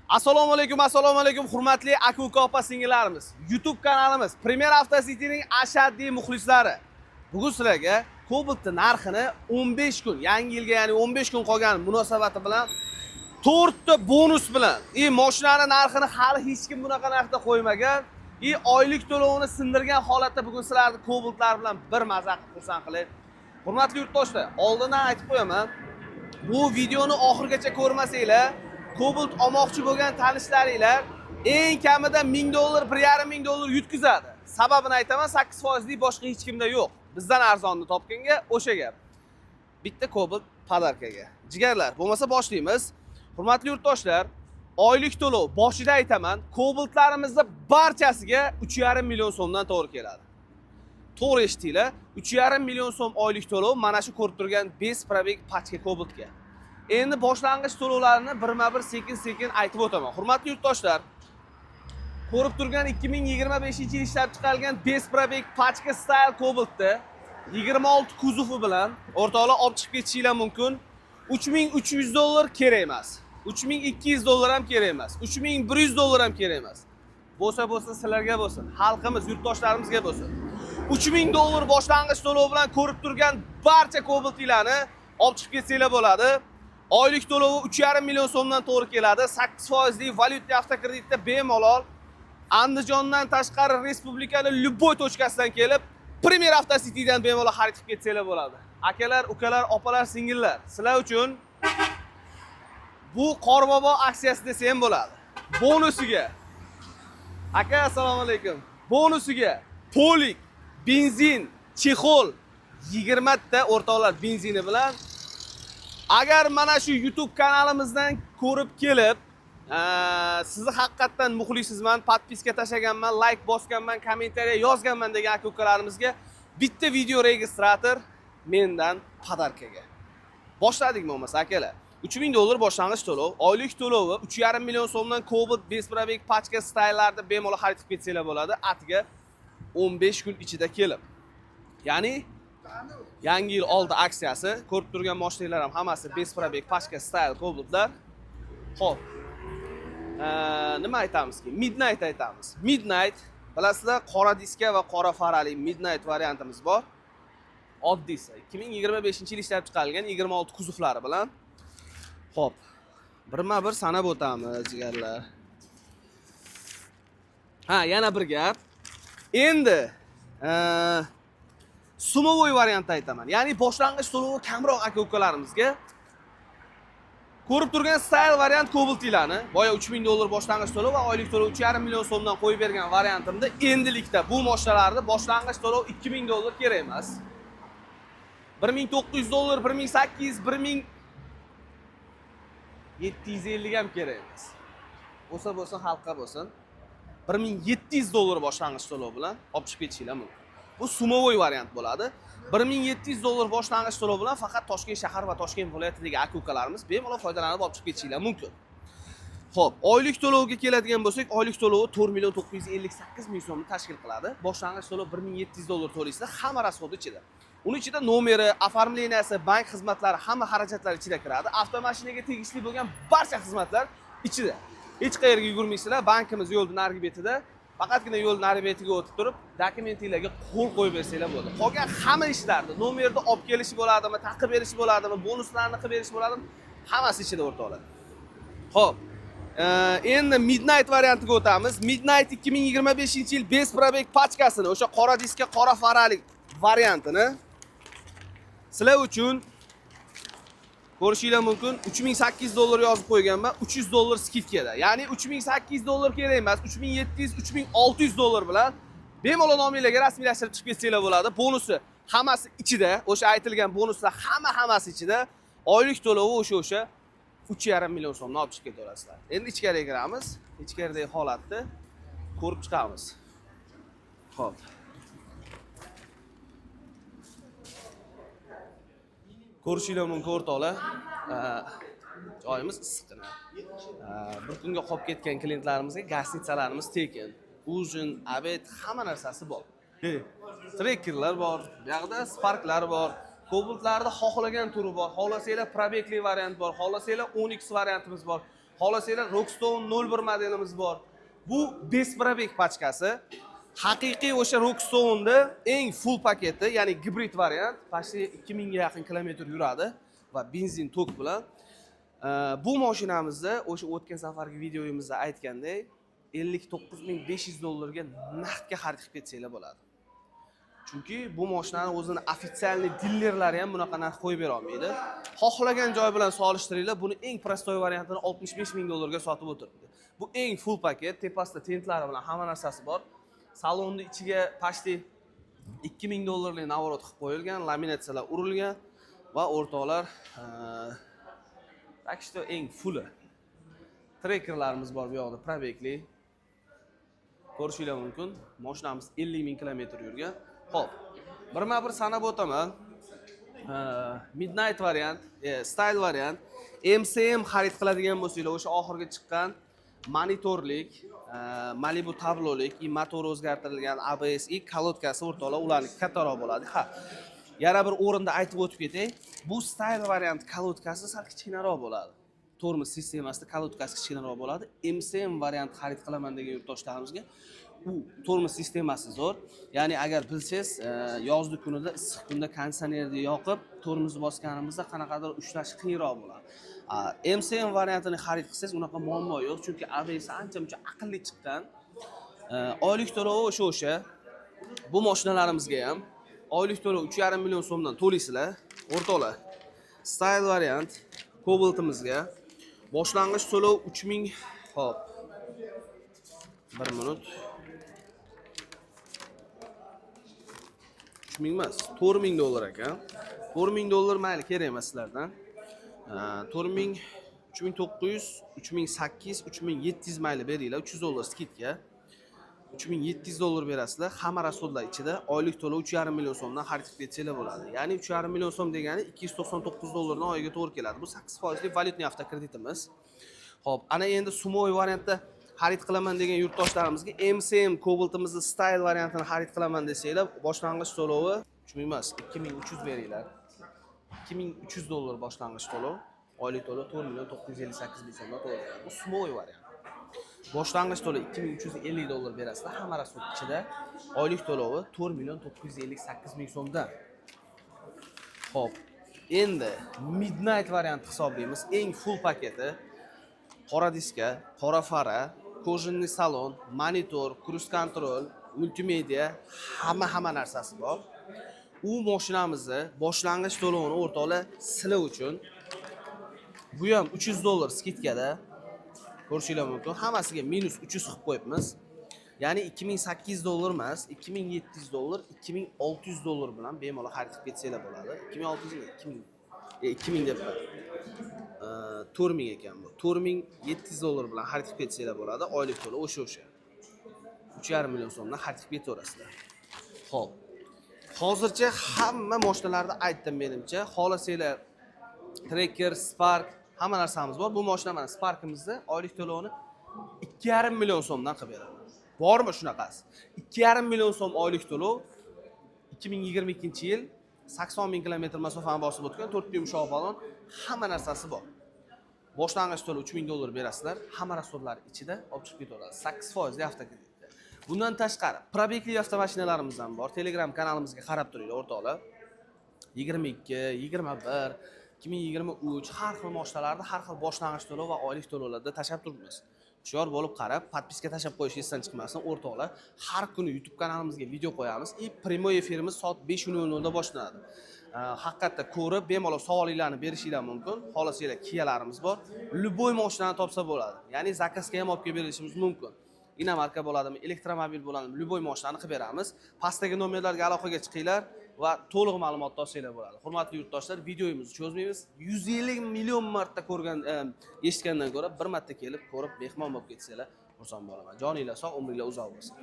Assalomu alaykum, hurmatli aka-uka opa-singillarimiz. YouTube kanalimiz Premier Avtocity'ning ashaddiy muxlislari. Bugun sizlarga Cobalt'ning narxini 15 kun, yangi yilga, ya'ni 15 kun qolgan munosabati bilan 4 ta bonus bilan, mashinaning narxini hali hech kim bunaqa narxda qo'ymagan, oylik to'lovini sindirgan holatda bugun sizlarni Cobalt'lar bilan bir maza qilib xursand qilay. Hurmatli yurtdoshlar, oldindan aytib qo'yaman, bu videoni oxirigacha ko'rmasanglar, Cobalt olmoqchi bo'lgan tanishlaringlar eng kamida $1000, $1500 yutkazadi. Sababini aytaman, 8% boshqa hech kimda yo'q. Bizdan arzonni topganga o'sha gap. Bitta Cobalt podarkaga. Jigarlar, bo'lmasa boshlaymiz. Hurmatli yurtdoshlar, oylik to'lov boshida aytaman, Cobaltlarimizda barchasiga 3,5 million so'mdan to'g'ri keladi. To'g'ri eshitdinglar, 3,5 million so'm oylik to'lov mana shu ko'rib turgan 5 probeg pachka Cobaltga. Endi boshlang'ich to'lovlarni birma-bir sekin-sekin aytib o'taman. Hurmatli yurtdoshlar, ko'rib turgan 2025-yil ishlab chiqarilgan 5 probeg pachka style Cobalt'da 26 kuzovi bilan o'rtoqlar olib chiqib ketishinglar mumkin. $3300 kerak emas. $3200 ham kerak emas. $3100 ham kerak emas. Bo'lsa sizlarga bo'lsin, xalqimiz, yurtdoshlarimizga bo'lsin. $3000 boshlang'ich to'lov bilan ko'rib turgan barcha Cobalt'larni olib chiqib ketsanglar bo'ladi. Oylik to'lovi 3,5 million so'mdan to'g'ri keladi. 8% valyutli avtokreditda bemalol Andijondan tashqari respublikaning любой tochkasidan kelib, Premier Avtocity'dan bemalol xarid qilib ketsanglar bo'ladi. Akalar, ukalar, opalar, singillar, sizlar uchun bu Qorbobo aksiyasi desa ham bo'ladi. Bonusiga aka, assalomu alaykum. Bonusiga polik, benzin, chexol 20 ta o'rtoqlar benzini bilan agar mana shu YouTube kanalimizdan ko'rib kelib, sizni haqiqatan muxlisizman, podpiska tashlaganman, like bosganman, kommentariya yozganman degan aka-ukalarimizga bitta video registrator mendan podarkaga. Boshladikmi bo'lmasa akalar? $3000 boshlang'ich to'lov, oylik to'lovi 3,5 million so'mdan Cobalt 5 probeg pachka style'larda bemalol xarid qilib ketsanglar bo'ladi. Atiga 15 kun ichida kelib. Ya'ni yangi yil oldi aksiyasi, ko'rib turgan mashinalar ham hammasi 5 probeg pachka style Cobalt'lar. Xo'p. Nima aytamizki? Midnight aytamiz. Midnight, bilasizlar, qora diska va qora farali Midnight variantimiz bor. Oddiysi 2025-yil ishlab chiqarilgan 26 kuzovlari bilan. Xo'p. Birma-bir sanab o'tamiz, jigarlar. Yana bir gap. Endi sumovoy variantda aytaman. Ya'ni boshlang'ich to'lovi kamroq aka-ukalarimizga ko'rib turgan style variant Cobalt'larni, boya $3000 boshlang'ich to'lov va oylik to'lov 3,5 million so'mdan qo'yib bergan variantimda endilikda bu mashinalarni boshlang'ich to'lov $2000 kerak emas. $1900, $1800, $1750 ham kerak emas. Bo'lsa xalqqa bo'lsin. $1700 boshlang'ich to'lov bilan olib chiqib ketishinglar mumkin. Bu sumovoy variant bo'ladi. $1700 boshlang'ich to'lov bilan faqat Toshkent shahar va Toshkent viloyatidagi aka-ukalarimiz bemalol foydalanib olib chiqib ketishinglar mumkin. Xo'p, oylik to'lovga keladigan bo'lsak, oylik to'lovi 4,958 million so'mni tashkil qiladi. Boshlang'ich to'lov $1700 to'laysizlar, hamma rasxod ichida. Uning ichida nomeri, оформленияsi, bank xizmatlari, hamma xarajatlar ichida kiradi. Avtomashinaga tegishli bo'lgan barcha xizmatlar ichida. Hech qayerga yugurmaysizlar, bankimiz yo'lning narigi betida. Faqatgina yo'l nari betiga o'tib turib, dokumentinglarga qo'l qo'yib bersanglar bo'ladi. Qolgan hamma ishlarni, nomerni olib kelish bo'ladimi, taqib berish bo'ladimi, bonuslarni qilib berish bo'ladimi, hammasi ichida o'rtoqlar. Xo'p. Endi Midnight variantiga o'tamiz. Midnight 2025-yil 5 probeg pachkasini, o'sha qora diska, qora farali variantini sizlar uchun ko'rishinglar mumkin. $3800 yozib qo'yganman, $300 skidkada. Ya'ni $3800 kerak emas, $3700, $3600 bilan bemalol nominglarga rasmiylashtirib chiqib ketsanglar bo'ladi. Bonusi hammasi ichida, o'sha aytilgan bonuslar hammasi ichida. Oylik to'lovi o'sha 3,5 million so'mni olib chiqib ketaverasizlar. Endi ichkariga kiramiz. Ichkaridagi holatni ko'rib chiqamiz. Xo'p. Ko'rishinglar mumkin o'rtoqlar. Joyimiz issiqqina. Bir kunga qolib ketgan klientlarimizga gastnitsalarimiz tekin. Ujin, obed, hamma narsasi bor. Trekkerlar bor, bu yoqda Sparklar bor. Cobaltlarda xohlagan turi bor. Xohlasanglar probegli variant bor, xohlasanglar Onyx variantimiz bor. Xohlasanglar Rockstone 01 modelimiz bor. Bu Besprabek pachkasi. Haqiqiy o'sha Rockstone'da eng full paketi, ya'ni gibrid variant, почти 2000 ga yaqin kilometr yuradi va benzin tok bilan. Bu mashinamizni o'sha o'tgan safargi videoyimizda aytgandek $59,500 ga naqdga xarid qilib ketsanglar bo'ladi. Chunki bu mashinani o'zini ofitsialniy dillerlari ham bunaqa narx qo'yib bera olmaydi. Xohlagan joy bilan solishtiringlar, buni eng prostoy variantini $65,000 ga sotib o'tiribdi. Bu eng full paket, tepasida tentlari bilan hamma narsasi bor. Salonni ichiga почти $2000 navorot qilib qo'yilgan, laminatsiyalar urilgan va o'rtoqlar так что eng fulli. Trekerlarimiz bor bu yoqda, probekli. Ko'rishinglar mumkin. Mashinamiz 50,000 kilometr yurgan. Xo'p, birma-bir sanab o'taman. Midnight variant, style variant, MCM xarid qiladigan bo'lsanglar, o'sha oxirgi chiqqan monitorlik, Malibu tablolik, motor o'zgartirilgan ABS kalotkasi o'rtoqlar ularning kattaroq bo'ladi. Ha, yana bir o'rinda aytib o'tib ketay. Bu style variant kalotkasi sal kichkinaroq bo'ladi. Tormoz sistemasida kalotkasi kichkinaroq bo'ladi. MCM variant xarid qilaman degan yurtdoshlarimizga u tormoz sistemasi zo'r. Ya'ni agar bilsangiz, yozgi kunida, issiq kunda konditsionerni yoqib, tormozni bosganimizda qanaqadir ushlash qiyinroq bo'ladi. MCM variantini xarid qilsangiz unaqa muammo yo'q, chunki ABS ancha-muncha aqlli chiqqan. Oylik to'lovi o'sha. Bu mashinalarimizga ham oylik to'lov 3,5 million so'mdan to'laysizlar. O'rtoqlar, style variant Cobalt'imizga boshlang'ich to'lov 3000. Hop. 1 minut. 3000 emas, $4000 ekan. $4000 mayli kerak emas sizlardan. 4000, 3900, 3800, 3700 mayli beringlar, $300 skidga. $3700 berasizlar. Hamma rasxodlar ichida oylik to'lov 3,5 million so'mdan xarid qilib ketsanglar bo'ladi. Ya'ni 3,5 million so'm degani $299 dan oyiga to'g'ri keladi. Bu 8% lik valyutniy avtokreditimiz. Xo'p, ana endi sumoy variantda xarid qilaman degan yurtdoshlarimizga MCM Cobalt'imizni style variantini xarid qilaman desanglar, boshlang'ich to'lovi 3000 emas, 2300 beringlar. $2300 boshlang'ich to'lov, oylik to'lov 4,958,000 so'mdan to'laydi. Bu sumoy variant. Boshlang'ich to'lov $2350 berasizlar, hamma rasxod ichida. Oylik to'lovi 4,958,000 so'mdan. Xo'p, endi Midnight variant hisoblaymiz. Eng full paketi. Qora diska, qora fara, kojinli salon, monitor, cruise control, multimedia, hamma narsasi bor. U mashinamizni boshlang'ich to'lovini o'rtoqlar sizlar uchun bu ham $300 skidkada ko'rishinglar mumkin. Hammasiga minus 300 qilib qo'yibmiz. Ya'ni $2800 emas, $2700, $2600 bilan bemalol xarid qilib ketsanglar bo'ladi. 2600 2000 debman. 4000 ekan bu. $4700 bilan xarid qilib ketsanglar bo'ladi. Oylik to'lov o'sha. 3,5 million so'mdan xarid qilib ketaverasizlar. Xo'p. Hozircha hamma mashinalarni aytdim menimcha. Xohlasanglar Tracker, Spark, hamma narsamiz bor. Bu mashina mana Sparkimizni oylik to'lovini 2,5 million so'mdan qilib beraman. Bormi shunaqasi? 2,5 million so'm oylik to'lov 2022-yil 80,000 kilometr masofani bosib o'tgan 4 yumshoq balon, hamma narsasi bor. Boshlang'ich to'lov $3000 berasizlar, hamma rasxodlari ichida olib chiqib ketaveradi. 8% avtokredit. Bundan tashqari, probekli avtomashinalarimiz ham bor. Telegram kanalimizga qarab turinglar o'rtoqlar. 22, 21, 2023 har xil mashinalarni har xil boshlang'ich to'lov va oylik to'lovlarda tashab turibmiz. Hushyor bo'lib qarab, podpiska tashab qo'yish esdan chiqmasin o'rtoqlar. Har kuni YouTube kanalimizga video qo'yamiz. Primoy efirimiz soat 5:00 da boshlanadi. Haqiqatda ko'rib, bemalol savolinglarni berishinglar mumkin. Xohlasanglar Kialarimiz bor. Любой mashinani topsa bo'ladi. Ya'ni zakazga ham olib kelib berishimiz mumkin. Inomarka bo'ladimi, elektromobil bo'ladimi, любой mashinani qilib beramiz. Pastdagi nomerlarga aloqaga chiqinglar va to'liq ma'lumot olsanglar bo'ladi. Hurmatli yurtdoshlar, videomizni cho'zmaymiz. 150 million marta ko'rgan, eshitgandan ko'ra bir marta kelib ko'rib mehmon bo'lib ketsanglar, xursand bo'laman. Joninglar sog', umringlar uzoq bo'lsin.